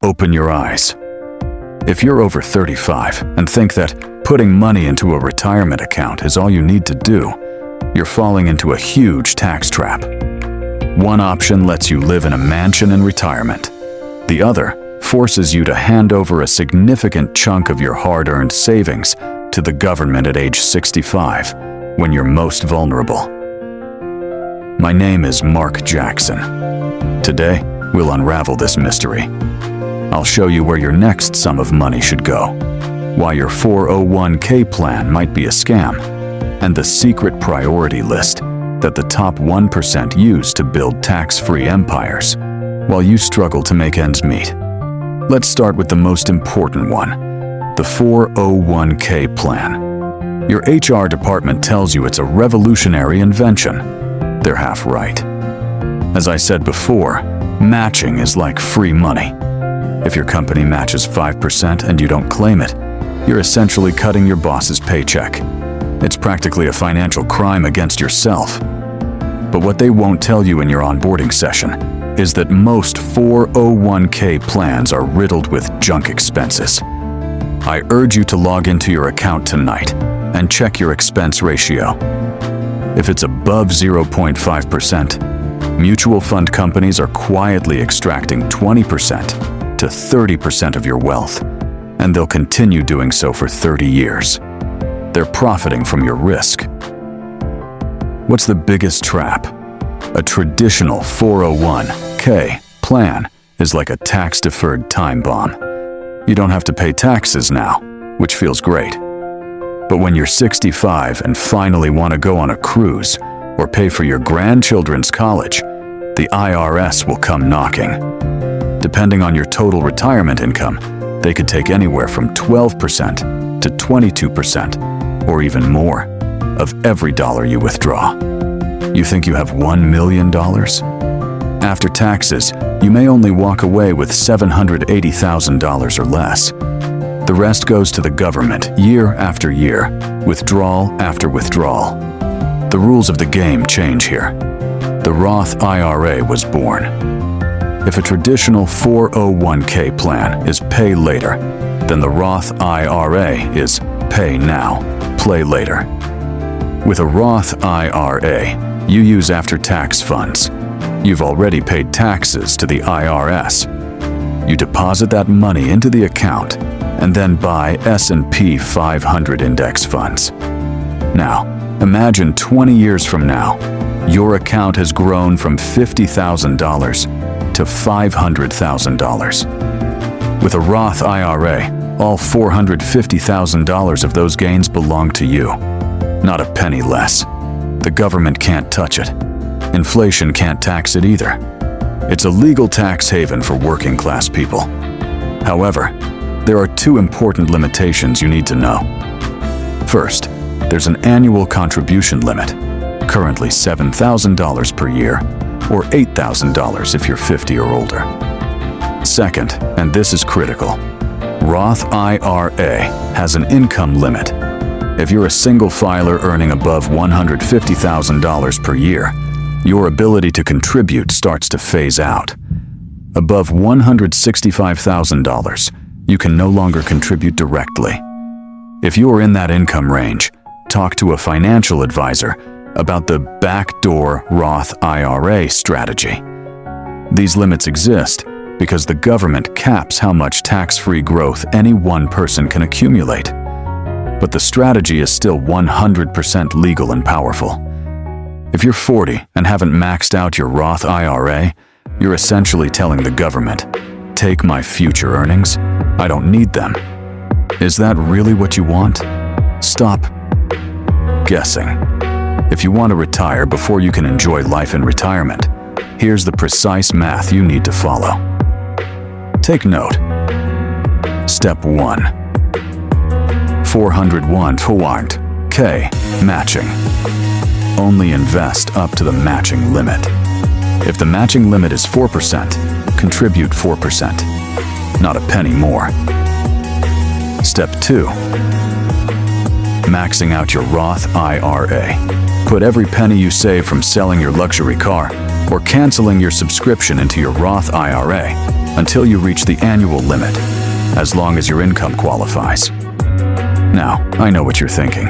open your eyes. If you're over 35 and think that putting money into a retirement account is all you need to do, you're falling into a huge tax trap. One option lets you live in a mansion in retirement. The other forces you to hand over a significant chunk of your hard-earned savings to the government at age 65, when you're most vulnerable. My name is Marc Jackson. Today, we'll unravel this mystery. I'll show you where your next sum of money should go, why your 401k plan might be a scam, and the secret priority list that the top 1% use to build tax-free empires, while you struggle to make ends meet. Let's start with the most important one, the 401k plan. Your HR department tells you it's a revolutionary invention. They're half right. As I said before, matching is like free money. If your company matches 5% and you don't claim it, you're essentially cutting your boss's paycheck. It's practically a financial crime against yourself. But what they won't tell you in your onboarding session is that most 401k plans are riddled with junk expenses. I urge you to log into your account tonight and check your expense ratio. If it's above 0.5%, mutual fund companies are quietly extracting 20% to 30% of your wealth, and they'll continue doing so for 30 years. They're profiting from your risk. What's the biggest trap? A traditional 401k plan is like a tax-deferred time bomb. You don't have to pay taxes now, which feels great. But when you're 65 and finally want to go on a cruise or pay for your grandchildren's college, the IRS will come knocking. Depending on your total retirement income, they could take anywhere from 12% to 22%, or even more, of every dollar you withdraw. You think you have $1 million? After taxes, you may only walk away with $780,000 or less. The rest goes to the government year after year, withdrawal after withdrawal. The rules of the game change here. The Roth IRA was born. If a traditional 401k plan is pay later, then the Roth IRA is pay now, play later. With a Roth IRA, you use after-tax funds. You've already paid taxes to the IRS. You deposit that money into the account and then buy S&P 500 index funds. Now, imagine 20 years from now, your account has grown from $50,000 to $500,000. With a Roth IRA, all $450,000 of those gains belong to you. Not a penny less. The government can't touch it. Inflation can't tax it either. It's a legal tax haven for working-class people. However, there are two important limitations you need to know. First, there's an annual contribution limit, currently $7,000 per year, or $8,000 if you're 50 or older. Second, and this is critical, Roth IRA has an income limit. If you're a single filer earning above $150,000 per year, your ability to contribute starts to phase out. Above $165,000, you can no longer contribute directly. If you're in that income range, talk to a financial advisor about the Backdoor Roth IRA strategy. These limits exist because the government caps how much tax-free growth any one person can accumulate. But the strategy is still 100% legal and powerful. If you're 40 and haven't maxed out your Roth IRA, you're essentially telling the government, "Take my future earnings. I don't need them." Is that really what you want? Stop guessing. If you want to retire before you can enjoy life in retirement, here's the precise math you need to follow. Take note. Step 1. 401k matching. Only invest up to the matching limit. If the matching limit is 4%, contribute 4%, not a penny more. Step 2. Maxing out your Roth IRA. Put every penny you save from selling your luxury car or canceling your subscription into your Roth IRA. until you reach the annual limit, as long as your income qualifies. Now, I know what you're thinking.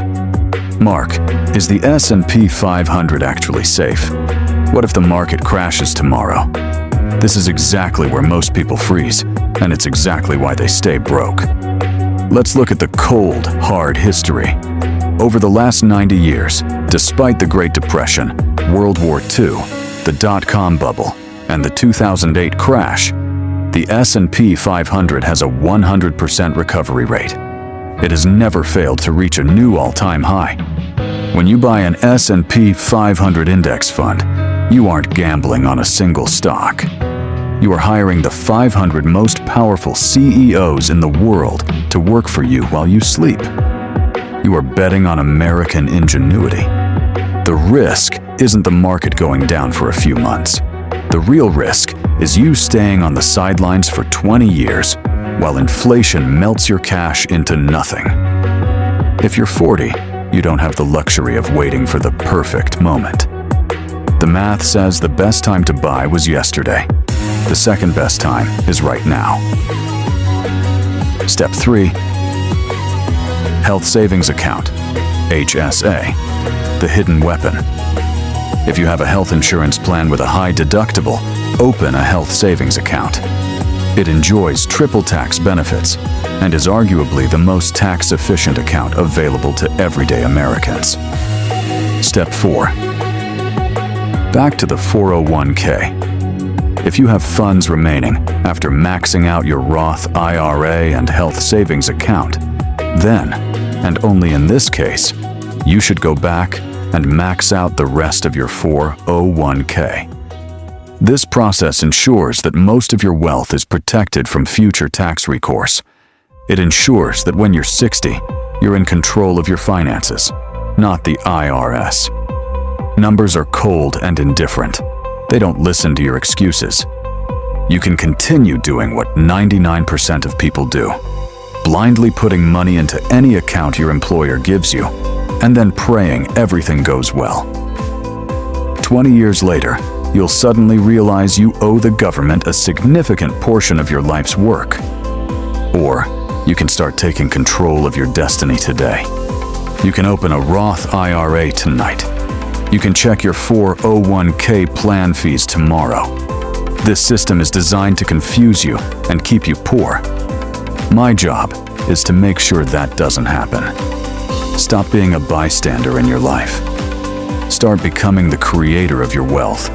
Mark, is the S&P 500 actually safe? What if the market crashes tomorrow? This is exactly where most people freeze, and it's exactly why they stay broke. Let's look at the cold, hard history. Over the last 90 years, despite the Great Depression, World War II, the dot-com bubble, and the 2008 crash, the S&P 500 has a 100% recovery rate. It has never failed to reach a new all-time high. When you buy an S&P 500 index fund, you aren't gambling on a single stock. You are hiring the 500 most powerful CEOs in the world to work for you while you sleep. You are betting on American ingenuity. The risk isn't the market going down for a few months. The real risk is you staying on the sidelines for 20 years while inflation melts your cash into nothing. If you're 40, you don't have the luxury of waiting for the perfect moment. The math says the best time to buy was yesterday. The second best time is right now. Step 3. Health Savings Account, HSA, the hidden weapon. If you have a health insurance plan with a high deductible, open a health savings account. It enjoys triple tax benefits and is arguably the most tax-efficient account available to everyday Americans. Step 4. Back to the 401k. If you have funds remaining after maxing out your Roth IRA and health savings account, then, and only in this case, you should go back and max out the rest of your 401k. This process ensures that most of your wealth is protected from future tax recourse. It ensures that when you're 60, you're in control of your finances, not the IRS. Numbers are cold and indifferent. They don't listen to your excuses. You can continue doing what 99% of people do, blindly putting money into any account your employer gives you, and then praying everything goes well. 20 years later, you'll suddenly realize you owe the government a significant portion of your life's work. Or you can start taking control of your destiny today. You can open a Roth IRA tonight. You can check your 401k plan fees tomorrow. This system is designed to confuse you and keep you poor. My job is to make sure that doesn't happen. Stop being a bystander in your life. Start becoming the creator of your wealth.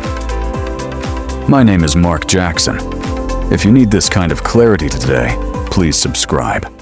My name is Marc Jackson. If you need this kind of clarity today, please subscribe.